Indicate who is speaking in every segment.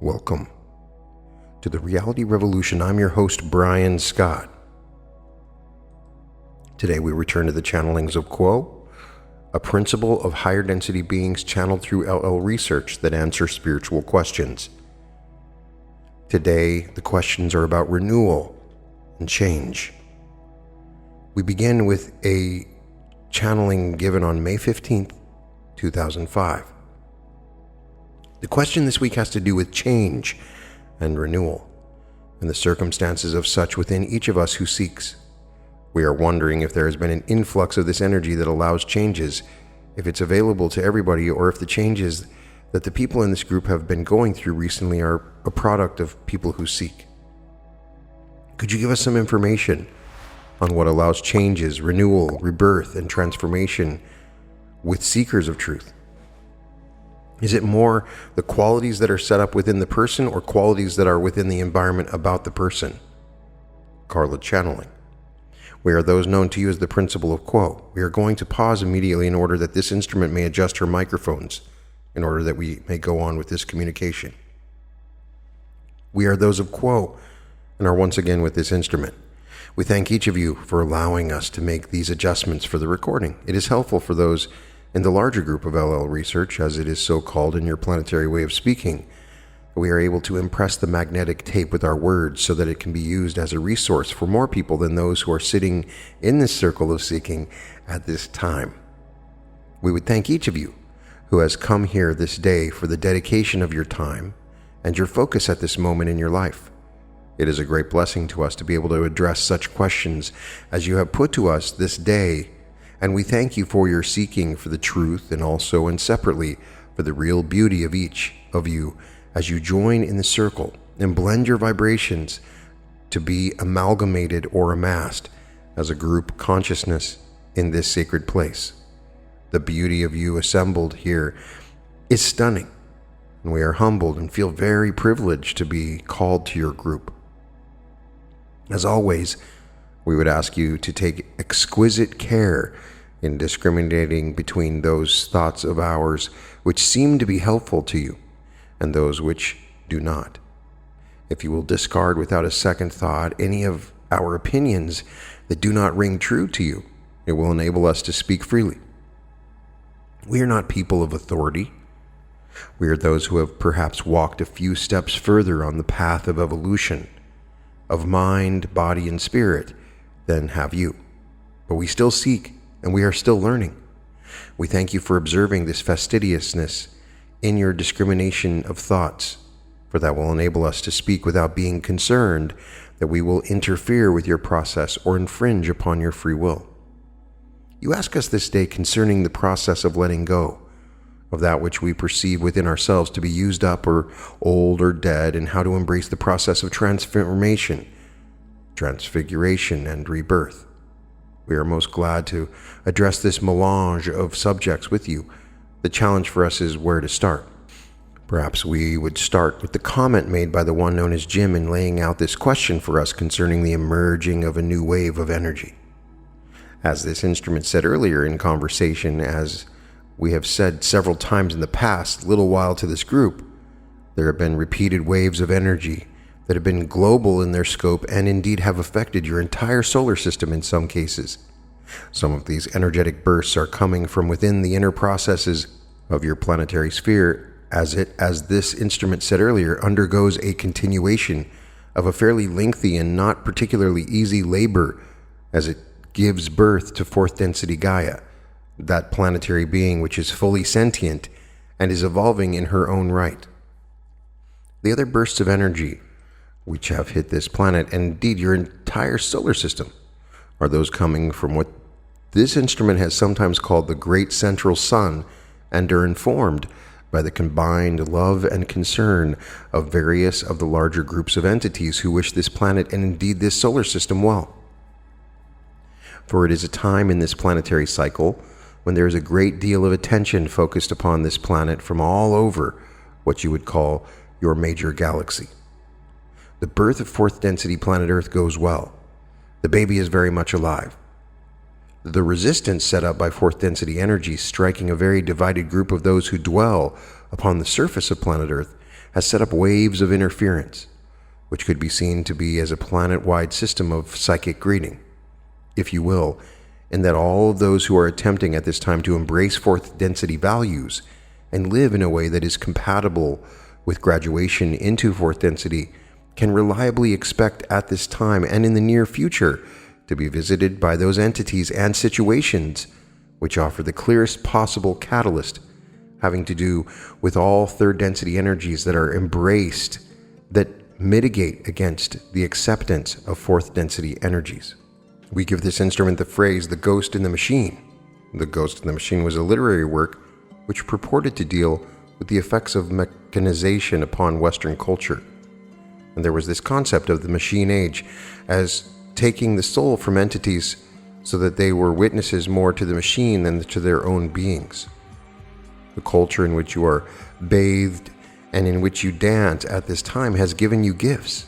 Speaker 1: Welcome to the Reality Revolution. I'm your host, Brian Scott. Today we return to the channelings of Quo, a principle of higher density beings channeled through LL research that answer spiritual questions. Today the questions are about renewal and change. We begin with a channeling given on May 15th, 2005. The question this week has to do with change and renewal, and the circumstances of such within each of us who seeks. We are wondering if there has been an influx of this energy that allows changes, if it's available to everybody, or if the changes that the people in this group have been going through recently are a product of people who seek. Could you give us some information on what allows changes, renewal, rebirth, and transformation with seekers of truth? Is it more the qualities that are set up within the person or qualities that are within the environment about the person? Carla channeling. We are those known to you as the principle of Quo. We are going to pause immediately in order that this instrument may adjust her microphones in order that we may go on with this communication. We are those of Quo and are once again with this instrument. We thank each of you for allowing us to make these adjustments for the recording. It is helpful for those in the larger group of LL research, as it is so called in your planetary way of speaking. We are able to impress the magnetic tape with our words so that it can be used as a resource for more people than those who are sitting in this circle of seeking at this time. We would thank each of you who has come here this day for the dedication of your time and your focus at this moment in your life. It is a great blessing to us to be able to address such questions as you have put to us this day, and we thank you for your seeking for the truth and also and separately for the real beauty of each of you as you join in the circle and blend your vibrations to be amalgamated or amassed as a group consciousness in this sacred place. The beauty of you assembled here is stunning, and we are humbled and feel very privileged to be called to your group. As always, we would ask you to take exquisite care in discriminating between those thoughts of ours which seem to be helpful to you and those which do not. If you will discard without a second thought any of our opinions that do not ring true to you, it will enable us to speak freely. We are not people of authority. We are those who have perhaps walked a few steps further on the path of evolution, of mind, body, and spirit, than have you. But we still seek, and we are still learning. We thank you for observing this fastidiousness in your discrimination of thoughts, for that will enable us to speak without being concerned that we will interfere with your process or infringe upon your free will. You ask us this day concerning the process of letting go of that which we perceive within ourselves to be used up or old or dead, and how to embrace the process of transformation, transfiguration, and rebirth. We are most glad to address this melange of subjects with you. The challenge for us is where to start. Perhaps we would start with the comment made by the one known as Jim in laying out this question for us concerning the emerging of a new wave of energy. As this instrument said earlier in conversation, as we have said several times in the past little while to this group, there have been repeated waves of energy that have been global in their scope and indeed have affected your entire solar system in some cases. Some of these energetic bursts are coming from within the inner processes of your planetary sphere, as this instrument said earlier, undergoes a continuation of a fairly lengthy and not particularly easy labor as it gives birth to fourth density Gaia, that planetary being which is fully sentient and is evolving in her own right. The other bursts of energy which have hit this planet, and indeed your entire solar system, are those coming from what this instrument has sometimes called the Great Central Sun, and are informed by the combined love and concern of various of the larger groups of entities who wish this planet and indeed this solar system well. For it is a time in this planetary cycle when there is a great deal of attention focused upon this planet from all over what you would call your major galaxy. The birth of fourth density planet Earth goes well. The baby is very much alive. The resistance set up by fourth density energy striking a very divided group of those who dwell upon the surface of planet Earth has set up waves of interference, which could be seen to be as a planet-wide system of psychic greeting, if you will, in that all of those who are attempting at this time to embrace fourth density values and live in a way that is compatible with graduation into fourth density can reliably expect at this time and in the near future to be visited by those entities and situations which offer the clearest possible catalyst having to do with all third density energies that are embraced that mitigate against the acceptance of fourth density energies. We give this instrument the phrase, the ghost in the machine. The Ghost in the Machine was a literary work which purported to deal with the effects of mechanization upon Western culture. And there was this concept of the machine age as taking the soul from entities so that they were witnesses more to the machine than to their own beings. The culture in which you are bathed and in which you dance at this time has given you gifts.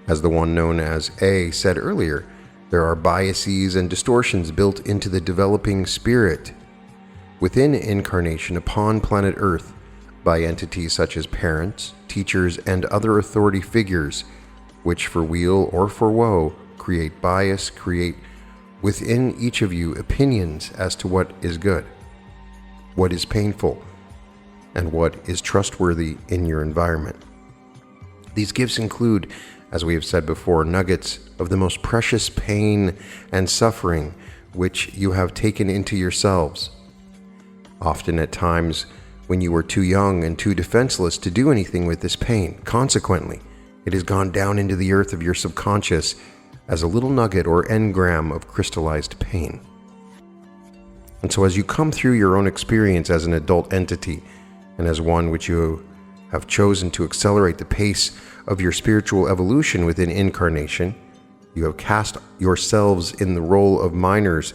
Speaker 1: As the one known as A said earlier, there are biases and distortions built into the developing spirit within incarnation upon planet Earth by entities such as parents, teachers, and other authority figures, which for weal or for woe create bias, create within each of you opinions as to what is good, what is painful, and what is trustworthy in your environment. These gifts include, as we have said before, nuggets of the most precious pain and suffering which you have taken into yourselves, often at times when you were too young and too defenseless to do anything with this pain. Consequently, it has gone down into the earth of your subconscious as a little nugget or engram of crystallized pain. And so as you come through your own experience as an adult entity and as one which you have chosen to accelerate the pace of your spiritual evolution within incarnation, you have cast yourselves in the role of miners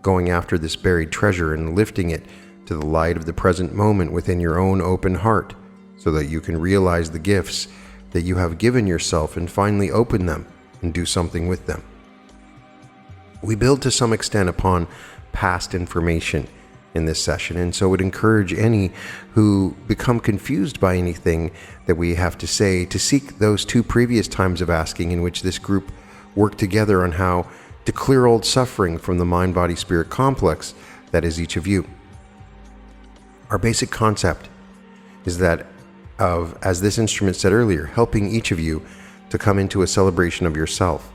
Speaker 1: going after this buried treasure and lifting it to the light of the present moment within your own open heart, so that you can realize the gifts that you have given yourself and finally open them and do something with them. We build to some extent upon past information in this session, and so would encourage any who become confused by anything that we have to say to seek those two previous times of asking in which this group worked together on how to clear old suffering from the mind-body-spirit complex that is each of you. Our basic concept is that of, as this instrument said earlier, helping each of you to come into a celebration of yourself.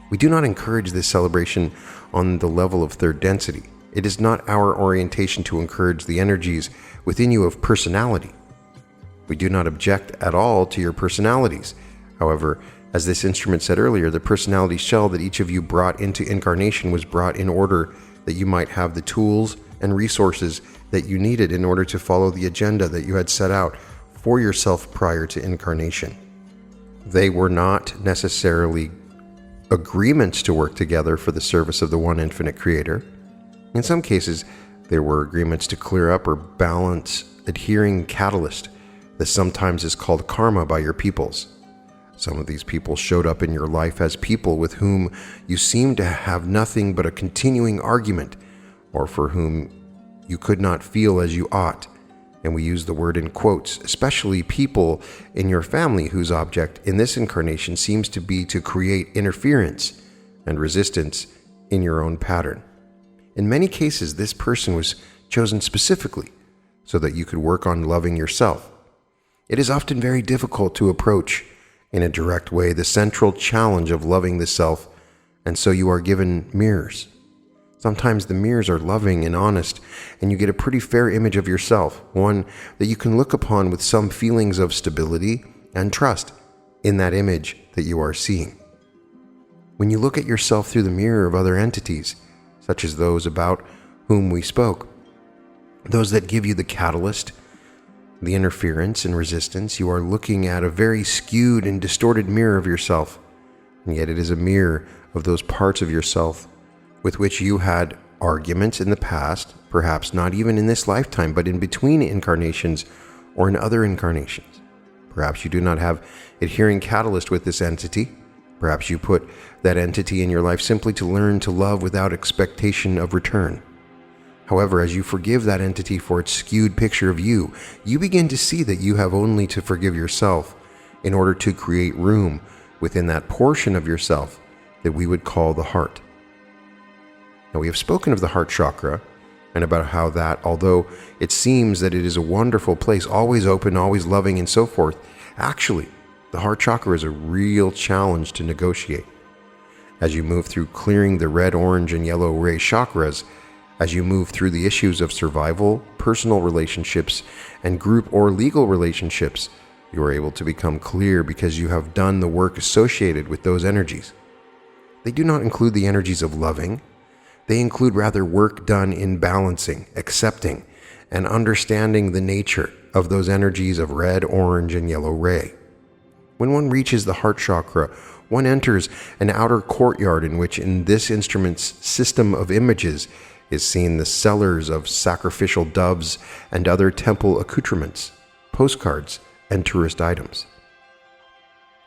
Speaker 1: We do not encourage this celebration on the level of third density. It is not our orientation to encourage the energies within you of personality. We do not object at all to your personalities. However, as this instrument said earlier, the personality shell that each of you brought into incarnation was brought in order that you might have the tools and resources that you needed in order to follow the agenda that you had set out for yourself prior to incarnation. They were not necessarily agreements to work together for the service of the one infinite creator. In some cases, there were agreements to clear up or balance adhering catalyst that sometimes is called karma by your peoples. Some of these people showed up in your life as people with whom you seemed to have nothing but a continuing argument, or for whom you could not feel as you ought. And we use the word in quotes, especially people in your family whose object in this incarnation seems to be to create interference and resistance in your own pattern. In many cases, this person was chosen specifically so that you could work on loving yourself. It is often very difficult to approach in a direct way the central challenge of loving the self, and so you are given mirrors. Sometimes the mirrors are loving and honest, and you get a pretty fair image of yourself, one that you can look upon with some feelings of stability and trust in that image that you are seeing. When you look at yourself through the mirror of other entities, such as those about whom we spoke, those that give you the catalyst, the interference and resistance, you are looking at a very skewed and distorted mirror of yourself, and yet it is a mirror of those parts of yourself with which you had arguments in the past, perhaps not even in this lifetime, but in between incarnations or in other incarnations. Perhaps you do not have adhering catalyst with this entity. Perhaps you put that entity in your life simply to learn to love without expectation of return. However, as you forgive that entity for its skewed picture of you, you begin to see that you have only to forgive yourself in order to create room within that portion of yourself that we would call the heart. Now, we have spoken of the heart chakra and about how that, although it seems that it is a wonderful place, always open, always loving, and so forth, actually, the heart chakra is a real challenge to negotiate. As you move through clearing the red, orange, and yellow ray chakras, as you move through the issues of survival, personal relationships, and group or legal relationships, you are able to become clear because you have done the work associated with those energies. They do not include the energies of loving. They include rather work done in balancing, accepting, and understanding the nature of those energies of red, orange, and yellow ray. When one reaches the heart chakra, one enters an outer courtyard in which, in this instrument's system of images, is seen the sellers of sacrificial doves and other temple accoutrements, postcards, and tourist items.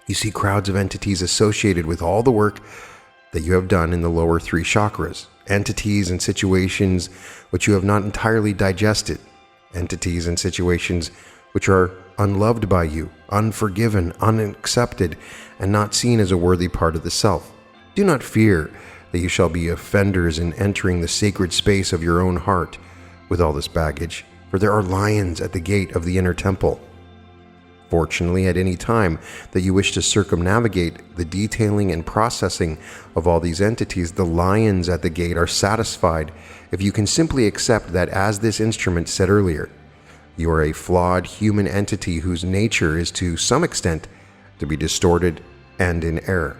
Speaker 1: You see crowds of entities associated with all the work that you have done in the lower three chakras, entities and situations which you have not entirely digested, entities and situations which are unloved by you, unforgiven, unaccepted, and not seen as a worthy part of the self. Do not fear that you shall be offenders in entering the sacred space of your own heart with all this baggage, for there are lions at the gate of the inner temple. Fortunately, at any time that you wish to circumnavigate the detailing and processing of all these entities, the lions at the gate are satisfied if you can simply accept that, as this instrument said earlier, you are a flawed human entity whose nature is to some extent to be distorted and in error.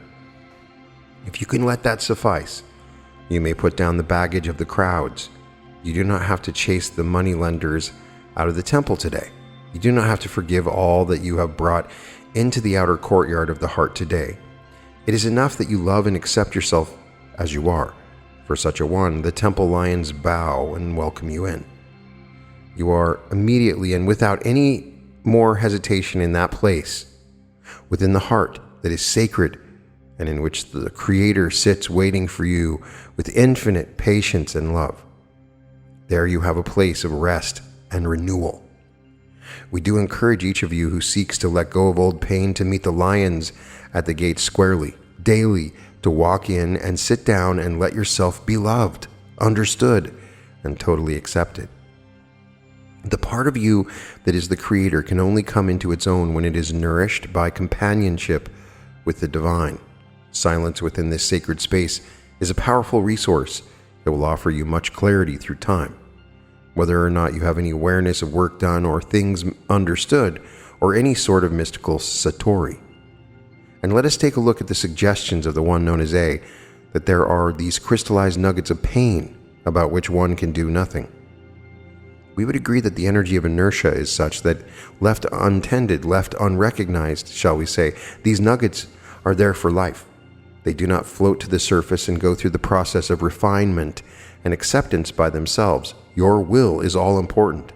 Speaker 1: If you can let that suffice, you may put down the baggage of the crowds. You do not have to chase the money lenders out of the temple today. You do not have to forgive all that you have brought into the outer courtyard of the heart today. It is enough that you love and accept yourself as you are. For such a one, the temple lions bow and welcome you in. You are immediately and without any more hesitation in that place, within the heart that is sacred and in which the Creator sits waiting for you with infinite patience and love. There you have a place of rest and renewal. We do encourage each of you who seeks to let go of old pain to meet the lions at the gate squarely, daily, to walk in and sit down and let yourself be loved, understood, and totally accepted. The part of you that is the Creator can only come into its own when it is nourished by companionship with the divine. Silence within this sacred space is a powerful resource that will offer you much clarity through time. Whether or not you have any awareness of work done or things understood, or any sort of mystical satori. And let us take a look at the suggestions of the one known as A, that there are these crystallized nuggets of pain about which one can do nothing. We would agree that the energy of inertia is such that, left untended, left unrecognized, shall we say, these nuggets are there for life. They do not float to the surface and go through the process of refinement and acceptance by themselves. Your will is all important.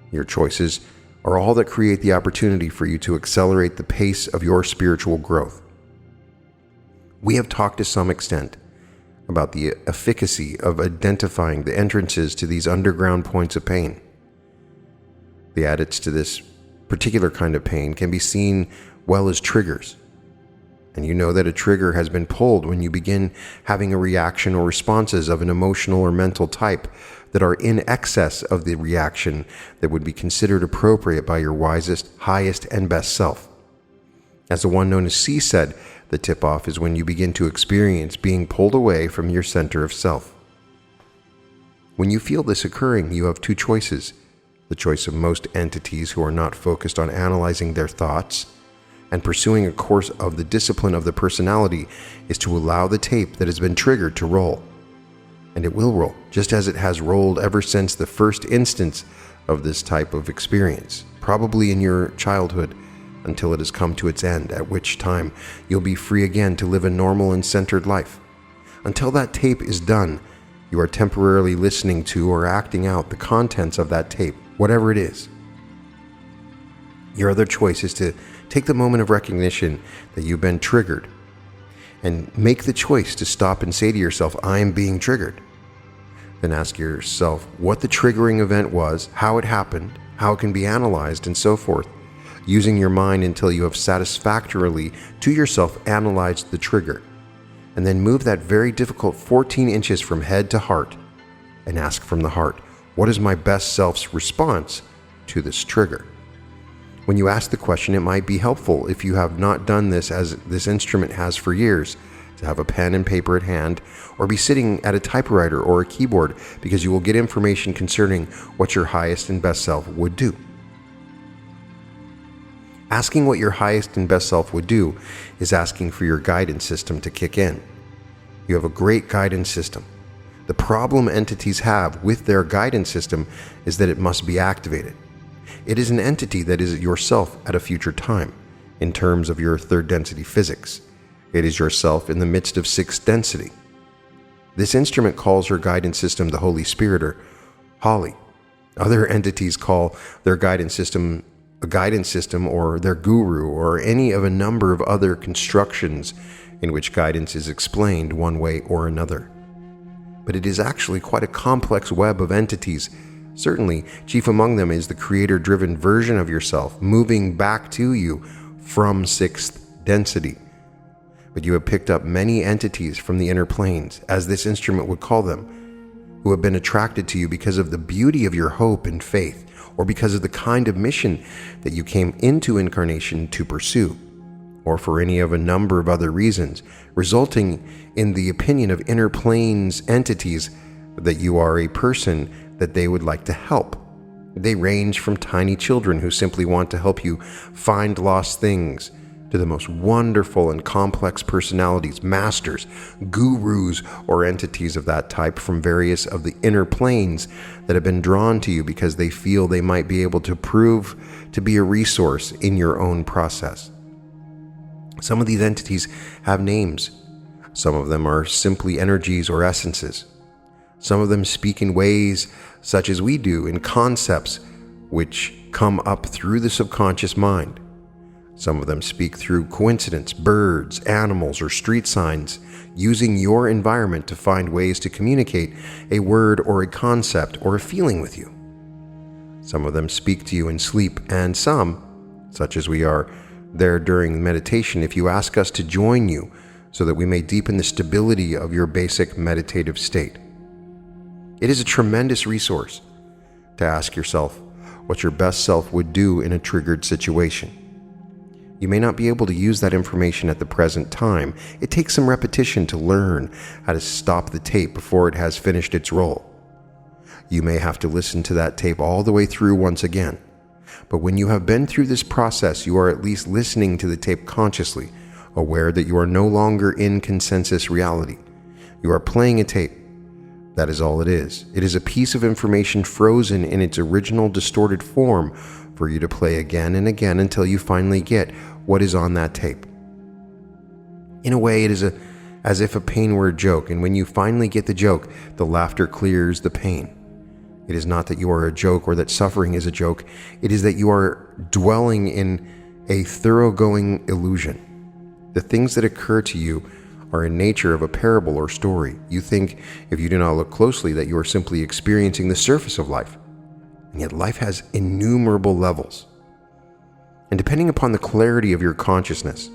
Speaker 1: Your choices are all that create the opportunity for you to accelerate the pace of your spiritual growth. We have talked to some extent about the efficacy of identifying the entrances to these underground points of pain. The adits to this particular kind of pain can be seen well as triggers. And you know that a trigger has been pulled when you begin having a reaction or responses of an emotional or mental type that are in excess of the reaction that would be considered appropriate by your wisest, highest, and best self. As the one known as C said, the tip-off is when you begin to experience being pulled away from your center of self. When you feel this occurring, you have two choices. The choice of most entities who are not focused on analyzing their thoughts and pursuing a course of the discipline of the personality is to allow the tape that has been triggered to roll. And it will roll, just as it has rolled ever since the first instance of this type of experience, probably in your childhood, until it has come to its end, at which time you'll be free again to live a normal and centered life. Until that tape is done, you are temporarily listening to or acting out the contents of that tape, whatever it is. Your other choice is to take the moment of recognition that you've been triggered and make the choice to stop and say to yourself, I am being triggered. Then ask yourself what the triggering event was, how it happened, how it can be analyzed, and so forth, using your mind until you have satisfactorily to yourself analyzed the trigger. And then move that very difficult 14 inches from head to heart and ask from the heart, what is my best self's response to this trigger? When you ask the question, it might be helpful, if you have not done this as this instrument has for years, to have a pen and paper at hand or be sitting at a typewriter or a keyboard, because you will get information concerning what your highest and best self would do. Asking what your highest and best self would do is asking for your guidance system to kick in. You have a great guidance system. The problem entities have with their guidance system is that it must be activated. It is an entity that is yourself at a future time, in terms of your third density physics. It is yourself in the midst of sixth density. This instrument calls your guidance system the Holy Spirit, or Holly. Other entities call their guidance system a guidance system, or their guru, or any of a number of other constructions in which guidance is explained one way or another. But it is actually quite a complex web of entities. Certainly, chief among them is the creator-driven version of yourself, moving back to you from sixth density. But you have picked up many entities from the inner planes, as this instrument would call them, who have been attracted to you because of the beauty of your hope and faith, or because of the kind of mission that you came into incarnation to pursue, or for any of a number of other reasons, resulting in the opinion of inner planes entities that you are a person that they would like to help. They range from tiny children who simply want to help you find lost things, to the most wonderful and complex personalities, masters, gurus, or entities of that type from various of the inner planes that have been drawn to you because they feel they might be able to prove to be a resource in your own process. Some of these entities have names. Some of them are simply energies or essences. Some of them speak in ways such as we do, in concepts which come up through the subconscious mind. Some of them speak through coincidence, birds, animals, or street signs, using your environment to find ways to communicate a word or a concept or a feeling with you. Some of them speak to you in sleep, and some, such as we are there during meditation, if you ask us to join you so that we may deepen the stability of your basic meditative state. It is a tremendous resource to ask yourself what your best self would do in a triggered situation. You may not be able to use that information at the present time. It takes some repetition to learn how to stop the tape before it has finished its role. You may have to listen to that tape all the way through once again. But when you have been through this process, you are at least listening to the tape consciously, aware that you are no longer in consensus reality. You are playing a tape. That is all it is. It is a piece of information frozen in its original distorted form for you to play again and again until you finally get what is on that tape. In a way, it is as if a pain were a joke, and when you finally get the joke, the laughter clears the pain. It is not that you are a joke or that suffering is a joke. It is that you are dwelling in a thoroughgoing illusion. The things that occur to you are in nature of a parable or story. You think, if you do not look closely, that you are simply experiencing the surface of life. And yet life has innumerable levels. And depending upon the clarity of your consciousness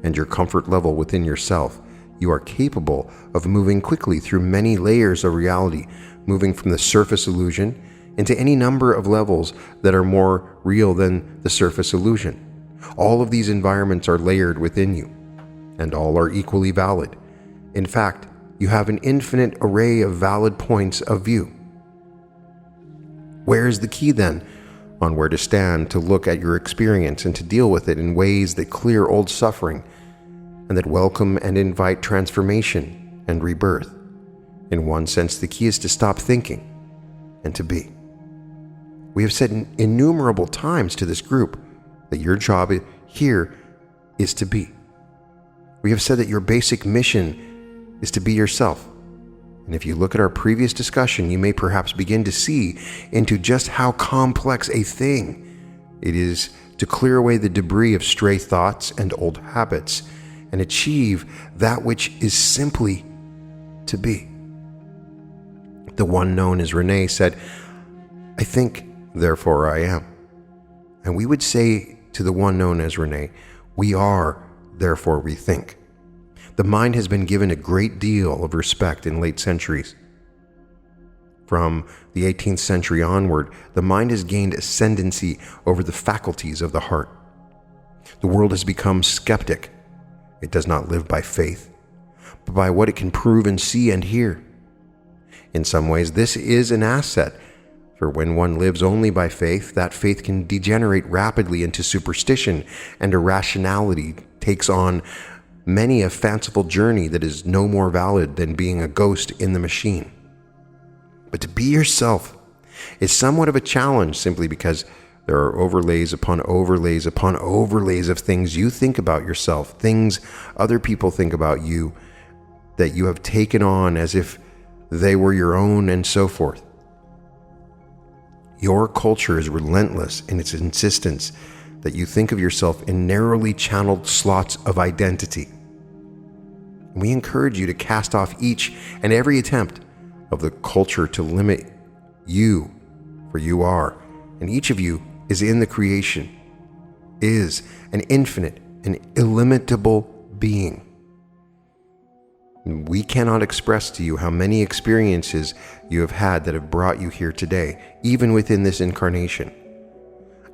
Speaker 1: and your comfort level within yourself, you are capable of moving quickly through many layers of reality, moving from the surface illusion into any number of levels that are more real than the surface illusion. All of these environments are layered within you, and all are equally valid. In fact, you have an infinite array of valid points of view. Where is the key then on where to stand to look at your experience and to deal with it in ways that clear old suffering and that welcome and invite transformation and rebirth? In one sense, the key is to stop thinking and to be. We have said innumerable times to this group that your job here is to be. We have said that your basic mission is to be yourself. And if you look at our previous discussion, you may perhaps begin to see into just how complex a thing it is to clear away the debris of stray thoughts and old habits and achieve that which is simply to be. The one known as Renee said, "I think, therefore I am." And we would say to the one known as Renee, "We are, therefore we think." The mind has been given a great deal of respect in late centuries. From the 18th century onward, the mind has gained ascendancy over the faculties of the heart. The world has become skeptic. It does not live by faith, but by what it can prove and see and hear. In some ways, this is an asset, for when one lives only by faith, that faith can degenerate rapidly into superstition, and irrationality takes on many a fanciful journey that is no more valid than being a ghost in the machine. But to be yourself is somewhat of a challenge, simply because there are overlays upon overlays upon overlays of things you think about yourself, things other people think about you, that you have taken on as if they were your own, and so forth. Your culture is relentless in its insistence that you think of yourself in narrowly channeled slots of identity. We encourage you to cast off each and every attempt of the culture to limit you, for you are, and each of you is in the creation, is an infinite and illimitable being. We cannot express to you how many experiences you have had that have brought you here today, even within this incarnation.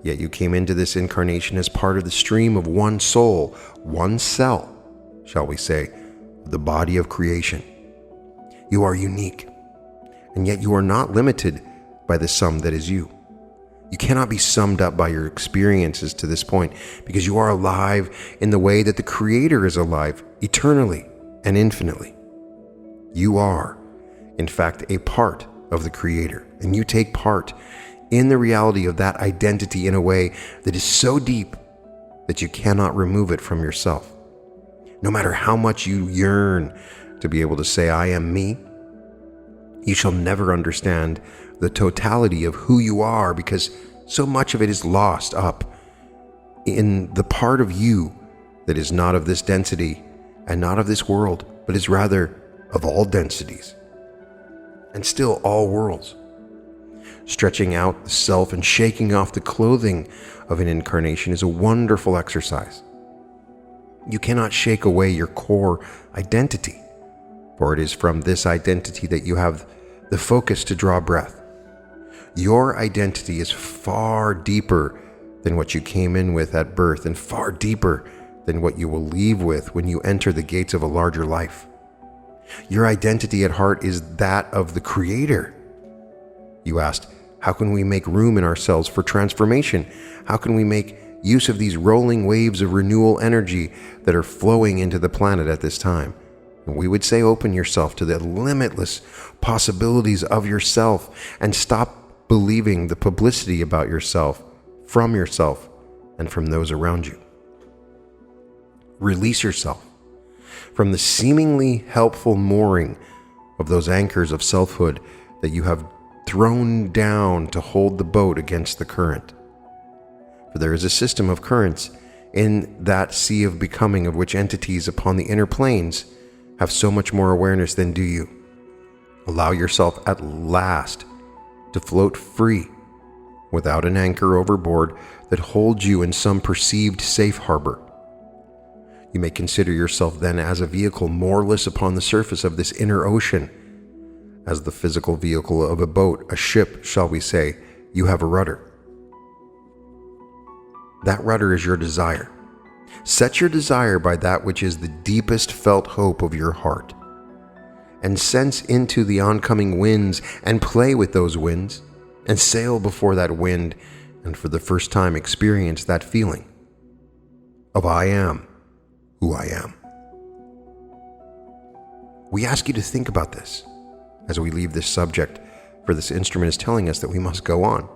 Speaker 1: Yet you came into this incarnation as part of the stream of one soul, one cell, shall we say, of the body of creation. You are unique, and yet you are not limited by the sum that is you. You cannot be summed up by your experiences to this point, because you are alive in the way that the Creator is alive, eternally and infinitely. You are, in fact, a part of the Creator, and you take part in the reality of that identity in a way that is so deep that you cannot remove it from yourself. No matter how much you yearn to be able to say, "I am me," you shall never understand the totality of who you are, because so much of it is lost up in the part of you that is not of this density and not of this world, but is rather of all densities and still all worlds. Stretching out the self and shaking off the clothing of an incarnation is a wonderful exercise. You cannot shake away your core identity, for it is from this identity that you have the focus to draw breath. Your identity is far deeper than what you came in with at birth, and far deeper than what you will leave with when you enter the gates of a larger life. Your identity at heart is that of the Creator. You asked, how can we make room in ourselves for transformation? How can we make use of these rolling waves of renewal energy that are flowing into the planet at this time? And we would say, open yourself to the limitless possibilities of yourself, and stop believing the publicity about yourself, from yourself, and from those around you. Release yourself from the seemingly helpful mooring of those anchors of selfhood that you have thrown down to hold the boat against the current. For there is a system of currents in that sea of becoming, of which entities upon the inner planes have so much more awareness than do you. Allow yourself at last to float free, without an anchor overboard that holds you in some perceived safe harbor. You may consider yourself then as a vehicle moorless upon the surface of this inner ocean. As the physical vehicle of a boat, a ship, shall we say, you have a rudder. That rudder is your desire. Set your desire by that which is the deepest felt hope of your heart, and sense into the oncoming winds, and play with those winds, and sail before that wind, and for the first time experience that feeling of I am who I am. We ask you to think about this as we leave this subject, for this instrument is telling us that we must go on.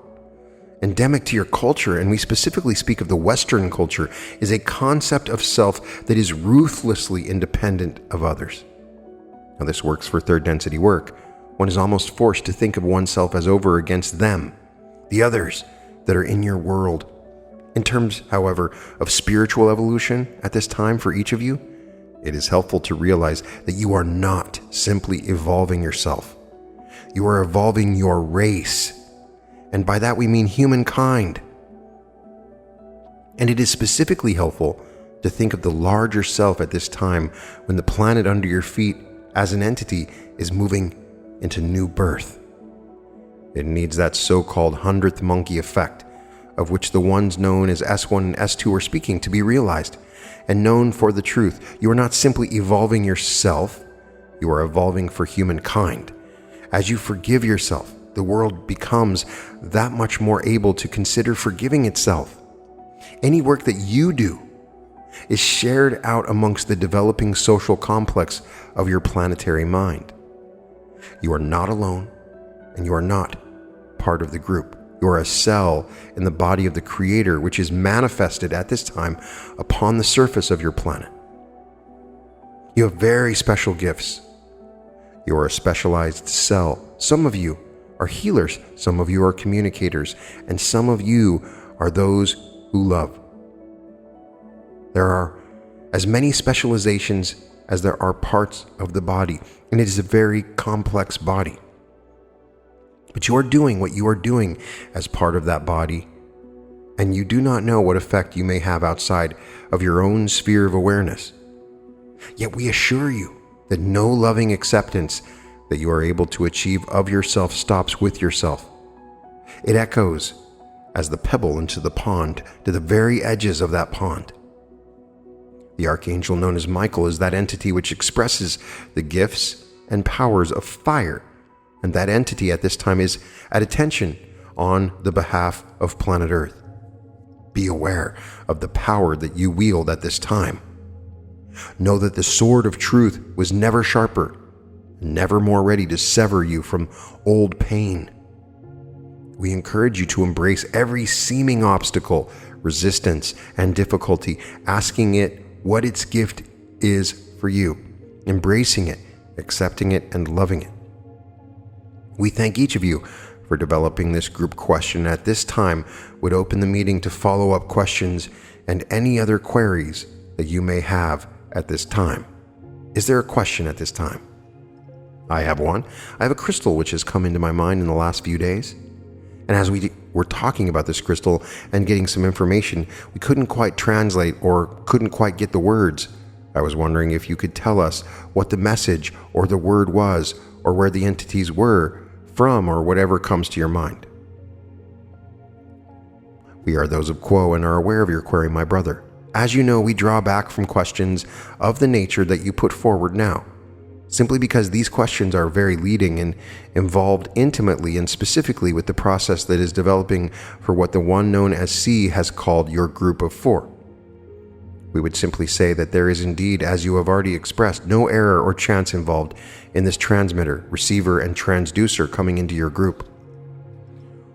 Speaker 1: Endemic to your culture, and we specifically speak of the Western culture, is a concept of self that is ruthlessly independent of others. Now, this works for third density work. One is almost forced to think of oneself as over against them, the others that are in your world. In terms, however, of spiritual evolution at this time for each of you, it is helpful to realize that you are not simply evolving yourself. You are evolving your race. And by that we mean humankind. And it is specifically helpful to think of the larger self at this time when the planet under your feet as an entity is moving into new birth. It needs that so-called 100th monkey effect, of which the ones known as S1 and S2 are speaking, to be realized and known for the truth. You are not simply evolving yourself, you are evolving for humankind. As you forgive yourself, the world becomes that much more able to consider forgiving itself. Any work that you do is shared out amongst the developing social complex of your planetary mind. You are not alone, and you are not part of the group. You are a cell in the body of the Creator, which is manifested at this time upon the surface of your planet. You have very special gifts. You are a specialized cell. Some of you are healers, some of you are communicators, and some of you are those who love. There are as many specializations as there are parts of the body, and it is a very complex body. But you are doing what you are doing as part of that body, and you do not know what effect you may have outside of your own sphere of awareness. Yet we assure you that no loving acceptance that you are able to achieve of yourself stops with yourself. It echoes as the pebble into the pond to the very edges of that pond. The archangel known as Michael is that entity which expresses the gifts and powers of fire, and that entity at this time is at attention on the behalf of planet Earth. Be aware of the power that you wield at this time. Know that the sword of truth was never sharper, never more ready to sever you from old pain. We encourage you to embrace every seeming obstacle, resistance, and difficulty, asking it what its gift is for you, embracing it, accepting it, and loving it. We thank each of you for developing this group question. At this time, would open the meeting to follow up questions and any other queries that you may have at this time. Is there a question at this time? I have one. I have a crystal which has come into my mind in the last few days. And as we were talking about this crystal and getting some information, we couldn't quite translate or couldn't quite get the words. I was wondering if you could tell us what the message or the word was, or where the entities were from, or whatever comes to your mind. We are those of Quo and are aware of your query, my brother. As you know, we draw back from questions of the nature that you put forward now, simply because these questions are very leading and involved intimately and specifically with the process that is developing for what the one known as C has called your group of four. We would simply say that there is indeed, as you have already expressed, no error or chance involved in this transmitter, receiver, and transducer coming into your group,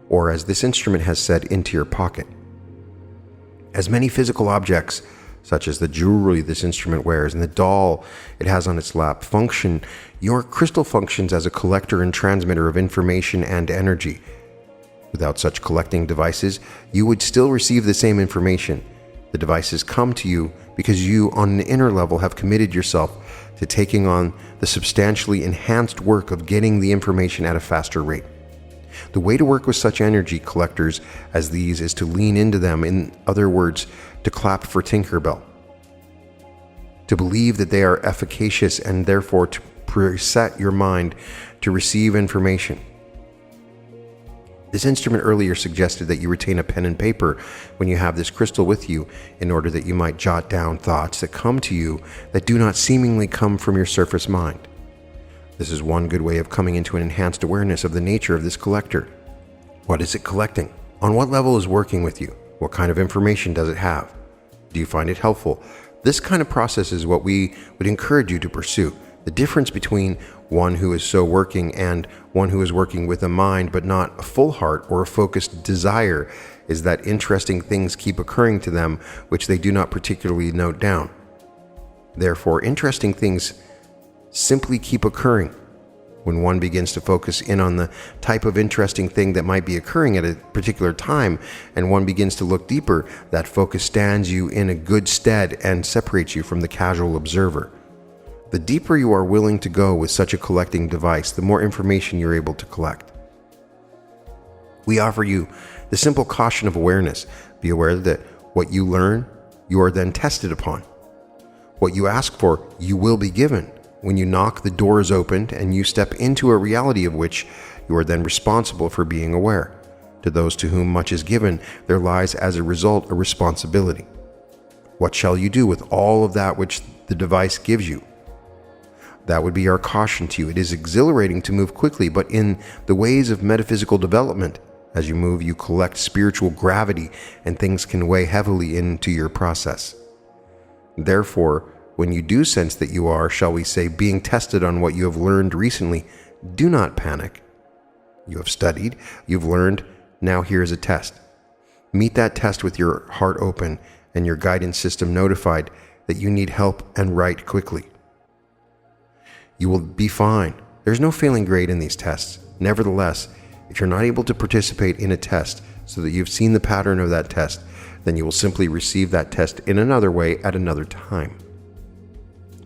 Speaker 1: or as this instrument has said, into your pocket. As many physical objects, such as the jewelry this instrument wears and the doll it has on its lap, function, your crystal functions as a collector and transmitter of information and energy. Without such collecting devices, you would still receive the same information. The devices come to you because you, on an inner level, have committed yourself to taking on the substantially enhanced work of getting the information at a faster rate. The way to work with such energy collectors as these is to lean into them, in other words, to clap for Tinkerbell, to believe that they are efficacious and therefore to preset your mind to receive information. This instrument earlier suggested that you retain a pen and paper when you have this crystal with you, in order that you might jot down thoughts that come to you that do not seemingly come from your surface mind. This is one good way of coming into an enhanced awareness of the nature of this collector. What is it collecting? On what level is working with you? What kind of information does it have? Do you find it helpful? This kind of process is what we would encourage you to pursue. The difference between one who is so working and one who is working with a mind but not a full heart or a focused desire is that interesting things keep occurring to them which they do not particularly note down. Therefore, interesting things simply keep occurring. When one begins to focus in on the type of interesting thing that might be occurring at a particular time, and one begins to look deeper, that focus stands you in a good stead and separates you from the casual observer. The deeper you are willing to go with such a collecting device, the more information you're able to collect. We offer you the simple caution of awareness. Be aware that what you learn, you are then tested upon. What you ask for, you will be given. When you knock, the door is opened, and you step into a reality of which you are then responsible for being aware. To those to whom much is given, there lies as a result a responsibility. What shall you do with all of that which the device gives you? That would be our caution to you. It is exhilarating to move quickly, but in the ways of metaphysical development, as you move, you collect spiritual gravity, and things can weigh heavily into your process. Therefore, when you do sense that you are, shall we say, being tested on what you have learned recently, do not panic. You have studied, you've learned, now here is a test. Meet that test with your heart open and your guidance system notified that you need help and write quickly. You will be fine. There's no failing grade in these tests. Nevertheless, if you're not able to participate in a test so that you've seen the pattern of that test, then you will simply receive that test in another way at another time.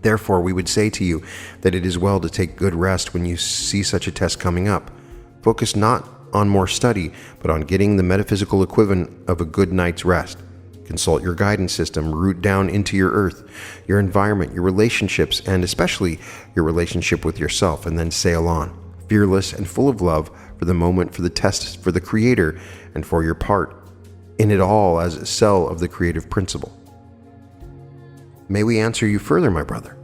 Speaker 1: Therefore, we would say to you that it is well to take good rest when you see such a test coming up. Focus not on more study, but on getting the metaphysical equivalent of a good night's rest. Consult your guidance system, root down into your earth, your environment, your relationships, and especially your relationship with yourself, and then sail on, fearless and full of love for the moment, for the test, for the Creator, and for your part in it all as a cell of the creative principle. May we answer you further, my brother?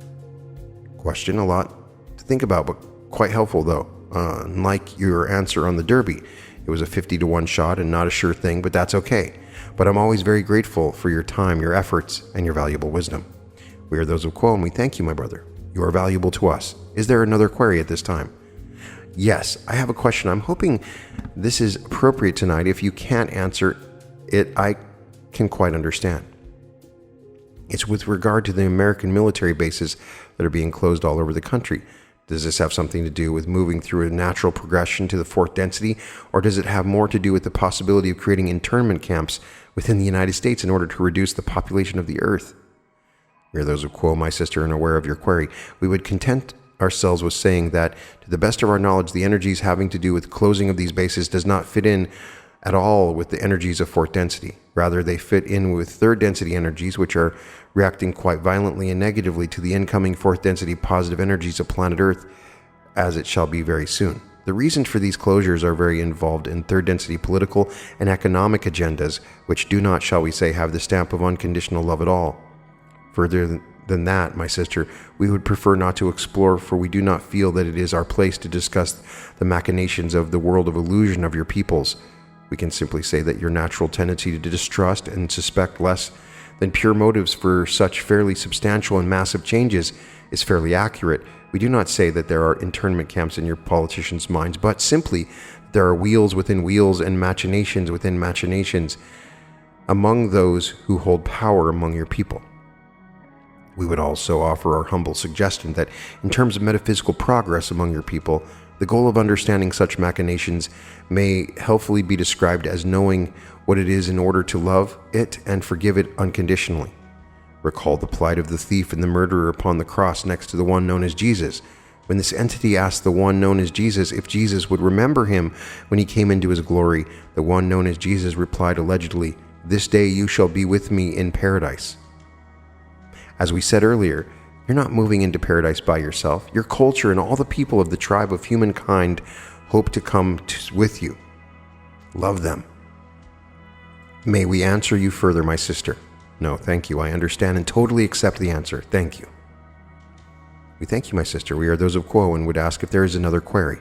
Speaker 1: Question, a lot to think about, but quite helpful though. Unlike your answer on the Derby, it was a 50-to-1 shot and not a sure thing, but that's okay. But I'm always very grateful for your time, your efforts, and your valuable wisdom. We are those of Quo, and we thank you, my brother. You are valuable to us. Is there another query at this time? Yes, I have a question. I'm hoping this is appropriate tonight. If you can't answer it, I can quite understand. It's with regard to the American military bases that are being closed all over the country. Does this have something to do with moving through a natural progression to the fourth density, or does it have more to do with the possibility of creating internment camps within the United States in order to reduce the population of the Earth? We are those of Quo, my sister, and aware of your query. We would content ourselves with saying that, to the best of our knowledge, the energies having to do with closing of these bases does not fit in at all with the energies of fourth density. Rather, they fit in with third density energies, which are reacting quite violently and negatively to the incoming fourth density positive energies of planet Earth, as it shall be very soon. The reasons for these closures are very involved in third density political and economic agendas, which do not, shall we say, have the stamp of unconditional love at all. Further than that, my sister, we would prefer not to explore, for we do not feel that it is our place to discuss the machinations of the world of illusion of your peoples. We can simply say that your natural tendency to distrust and suspect less than pure motives for such fairly substantial and massive changes is fairly accurate. We do not say that there are internment camps in your politicians' minds, but simply there are wheels within wheels and machinations within machinations among those who hold power among your people. We would also offer our humble suggestion that in terms of metaphysical progress among your people, the goal of understanding such machinations may helpfully be described as knowing what it is in order to love it and forgive it unconditionally. Recall the plight of the thief and the murderer upon the cross next to the one known as Jesus. When this entity asked the one known as Jesus if Jesus would remember him when he came into his glory, the one known as Jesus replied allegedly, "This day you shall be with me in paradise." As we said earlier, you're not moving into paradise by yourself. Your culture and all the people of the tribe of humankind hope to come with you. Love them. May we answer you further, my sister? No, thank you. I understand and totally accept the answer. Thank you. We thank you, my sister. We are those of Quo and would ask if there is another query.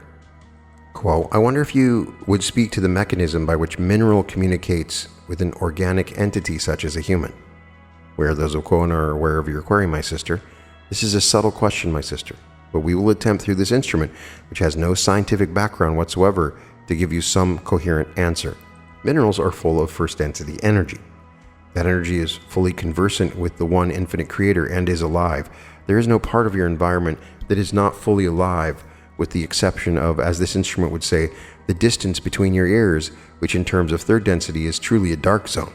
Speaker 1: Quo, I wonder if you would speak to the mechanism by which mineral communicates with an organic entity such as a human. We are those of Quo and are aware of your query, my sister. This is a subtle question, my sister, but we will attempt through this instrument, which has no scientific background whatsoever, to give you some coherent answer. Minerals are full of first density energy. That energy is fully conversant with the one infinite creator and is alive. There is no part of your environment that is not fully alive, with the exception of, as this instrument would say, the distance between your ears, which in terms of third density is truly a dark zone.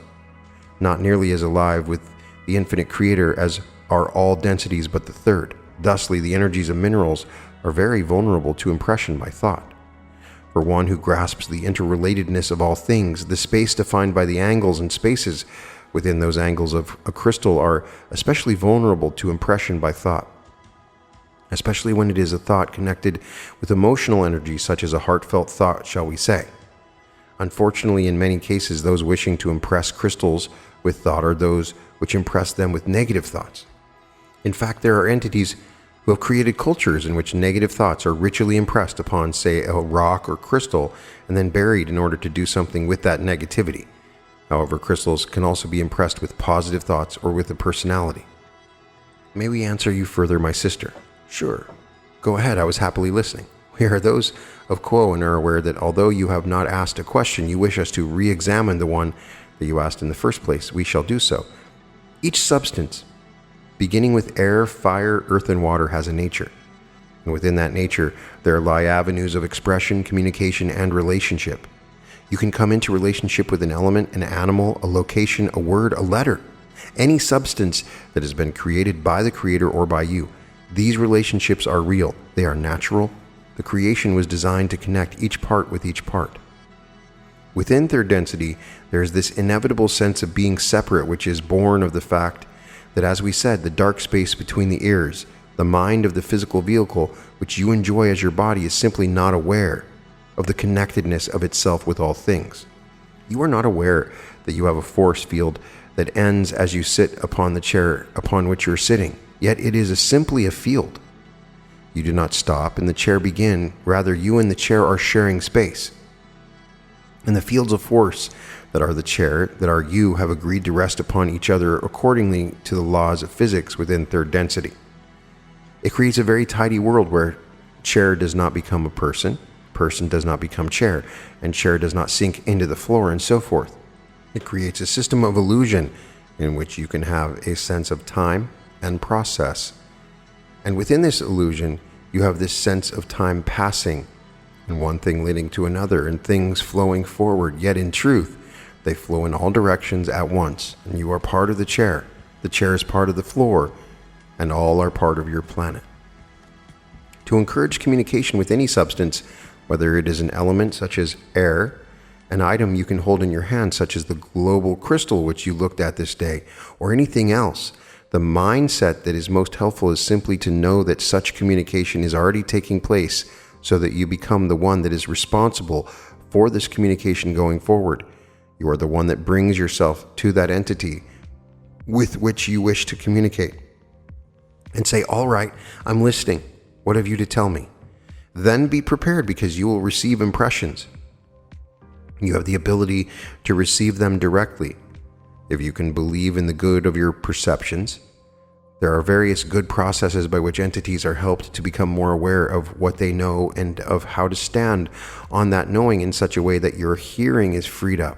Speaker 1: Not nearly as alive with the infinite creator as are all densities but the third. Thusly, the energies of minerals are very vulnerable to impression by thought. For one who grasps the interrelatedness of all things, the space defined by the angles and spaces within those angles of a crystal are especially vulnerable to impression by thought, especially when it is a thought connected with emotional energy, such as a heartfelt thought, shall we say. Unfortunately, in many cases, those wishing to impress crystals with thought are those which impress them with negative thoughts. In fact, there are entities who have created cultures in which negative thoughts are ritually impressed upon, say, a rock or crystal, and then buried in order to do something with that negativity. However, crystals can also be impressed with positive thoughts or with a personality. May we answer you further, my sister? Sure. Go ahead, I was happily listening. We are those of Quo and are aware that although you have not asked a question, you wish us to re-examine the one that you asked in the first place. We shall do so. Each substance, beginning with air, fire, earth, and water, has a nature. And within that nature, there lie avenues of expression, communication, and relationship. You can come into relationship with an element, an animal, a location, a word, a letter, any substance that has been created by the Creator or by you. These relationships are real. They are natural. The creation was designed to connect each part with each part. Within third density, there is this inevitable sense of being separate, which is born of the fact that, as we said, the dark space between the ears, the mind of the physical vehicle, which you enjoy as your body, is simply not aware of the connectedness of itself with all things. You are not aware that you have a force field that ends as you sit upon the chair upon which you are sitting, yet it is simply a field. You do not stop and the chair begin, rather you and the chair are sharing space. And the fields of force that are the chair, that are you, have agreed to rest upon each other accordingly to the laws of physics within third density. It creates a very tidy world where chair does not become a person does not become chair, and chair does not sink into the floor, and so forth. It creates a system of illusion in which you can have a sense of time and process. And within this illusion, you have this sense of time passing, and one thing leading to another, and things flowing forward, yet in truth, they flow in all directions at once, and you are part of the chair is part of the floor, and all are part of your planet. To encourage communication with any substance, whether it is an element such as air, an item you can hold in your hand such as the global crystal which you looked at this day, or anything else, the mindset that is most helpful is simply to know that such communication is already taking place so that you become the one that is responsible for this communication going forward. You are the one that brings yourself to that entity with which you wish to communicate. And say, all right, I'm listening. What have you to tell me? Then be prepared, because you will receive impressions. You have the ability to receive them directly. If you can believe in the good of your perceptions, there are various good processes by which entities are helped to become more aware of what they know and of how to stand on that knowing in such a way that your hearing is freed up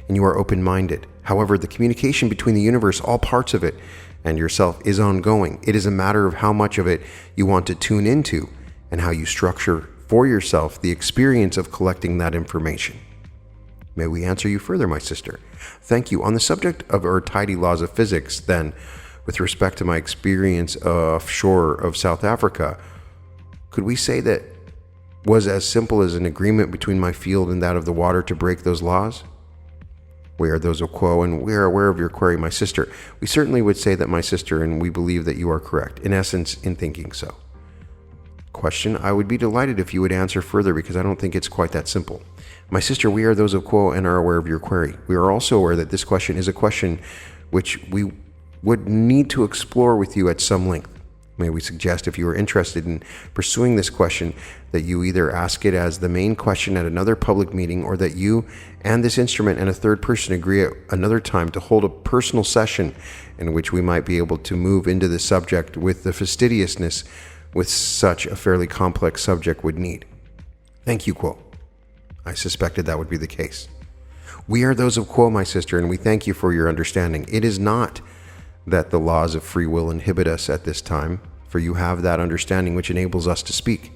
Speaker 1: and you are open-minded. However, the communication between the universe, all parts of it, and yourself is ongoing. It is a matter of how much of it you want to tune into and how you structure for yourself the experience of collecting that information. May we answer you further, my sister? Thank you. On the subject of our tidy laws of physics, then, with respect to my experience offshore of South Africa, could we say that was as simple as an agreement between my field and that of the water to break those laws? We are those of Quo, and we are aware of your query, my sister. We certainly would say that, my sister, and we believe that you are correct, in essence, in thinking so. Question: I would be delighted if you would answer further, because I don't think it's quite that simple. My sister, we are those of Quo and are aware of your query. We are also aware that this question is a question which we would need to explore with you at some length. May we suggest, if you are interested in pursuing this question, that you either ask it as the main question at another public meeting, or that you and this instrument and a third person agree at another time to hold a personal session in which we might be able to move into the subject with the fastidiousness with such a fairly complex subject would need. Thank you, Quo. I suspected that would be the case. We are those of Quo, my sister, and we thank you for your understanding. It is not that the laws of free will inhibit us at this time, for you have that understanding which enables us to speak.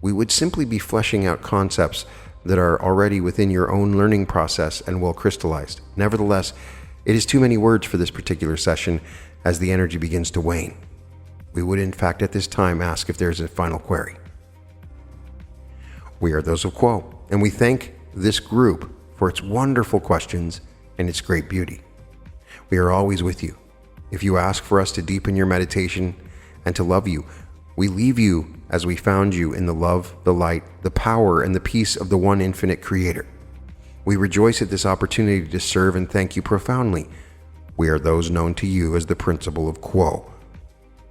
Speaker 1: We would simply be fleshing out concepts that are already within your own learning process and well crystallized. Nevertheless, it is too many words for this particular session as the energy begins to wane. we would in fact at this time ask if there's a final query. We are those of Quo, and we thank this group for its wonderful questions and its great beauty. We are always with you. If you ask for us to deepen your meditation and to love you, we leave you as we found you in the love, the light, the power, and the peace of the one infinite Creator. We rejoice at this opportunity to serve and thank you profoundly. We are those known to you as the principle of Quo.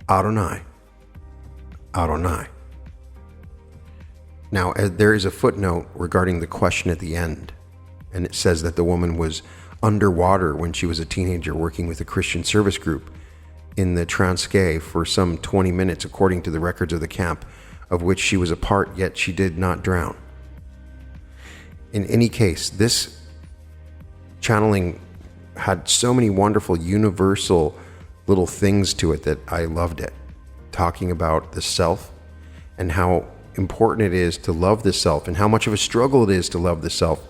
Speaker 1: Adonai. Adonai. Now, there is a footnote regarding the question at the end, and it says that the woman was underwater when she was a teenager working with a Christian service group in the Transkei for some 20 minutes, according to the records of the camp, of which she was a part, yet she did not drown. In any case, this channeling had so many wonderful, universal little things to it that I loved it. Talking about the self and how important it is to love the self and how much of a struggle it is to love the self,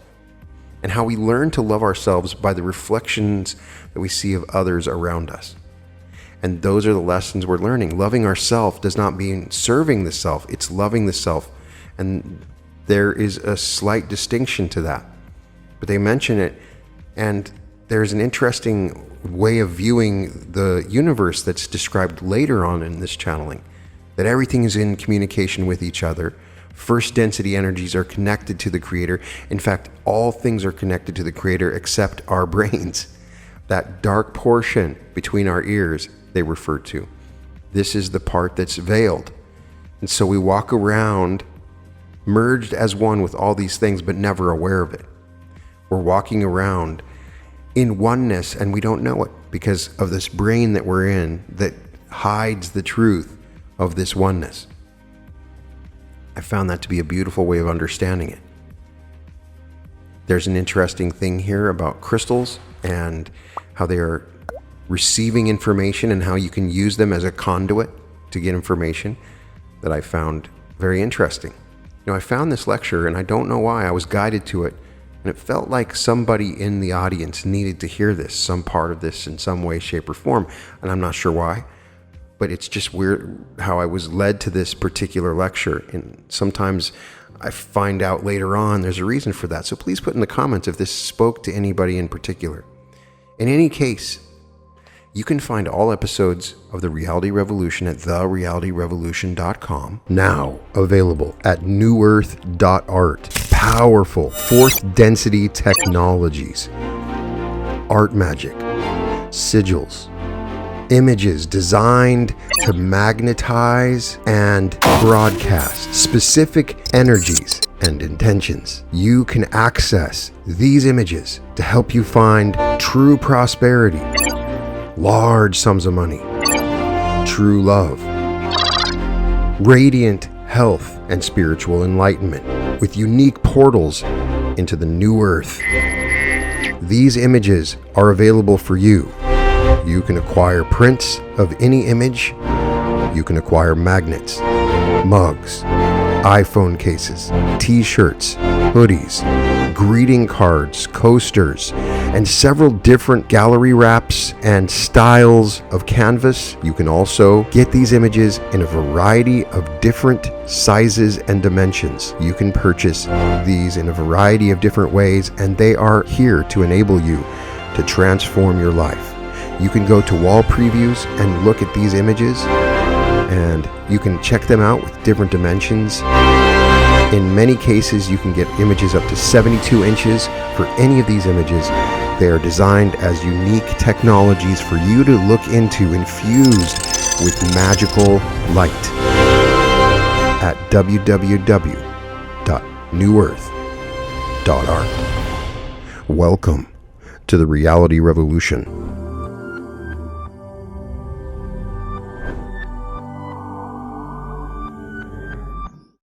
Speaker 1: and how we learn to love ourselves by the reflections that we see of others around us. And those are the lessons we're learning. Loving ourselves does not mean serving the self, it's loving the self. And there is a slight distinction to that. But they mention it, and there's an interesting way of viewing the universe that's described later on in this channeling, that everything is in communication with each other. First density energies are connected to the Creator. In fact, all things are connected to the Creator except our brains. That dark portion between our ears they refer to. This is the part that's veiled. And so we walk around merged as one with all these things, but never aware of it. We're walking around in oneness, and we don't know it because of this brain that we're in that hides the truth of this oneness. I found that to be a beautiful way of understanding it. There's an interesting thing here about crystals and how they are receiving information and how you can use them as a conduit to get information that I found very interesting. I found this lecture, and I don't know why, I was guided to it, and it felt like somebody in the audience needed to hear this, some part of this in some way, shape, or form, and I'm not sure why. But it's just weird how I was led to this particular lecture. And sometimes I find out later on there's a reason for that. So please put in the comments if this spoke to anybody in particular. In any case, you can find all episodes of The Reality Revolution at therealityrevolution.com. Now available at newearth.art. Powerful fourth density technologies. Art magic. Sigils. Images designed to magnetize and broadcast specific energies and intentions. You can access these images to help you find true prosperity, large sums of money, true love, radiant health, and spiritual enlightenment with unique portals into the new earth. These images are available for you. You can acquire prints of any image. You can acquire magnets, mugs, iPhone cases, t-shirts, hoodies, greeting cards, coasters, and several different gallery wraps and styles of canvas. You can also get these images in a variety of different sizes and dimensions. You can purchase these in a variety of different ways, and they are here to enable you to transform your life. You can go to wall previews and look at these images, and you can check them out with different dimensions. In many cases, you can get images up to 72 inches for any of these images. They are designed as unique technologies for you to look into, infused with magical light at www.newearth.art. Welcome to the Reality Revolution.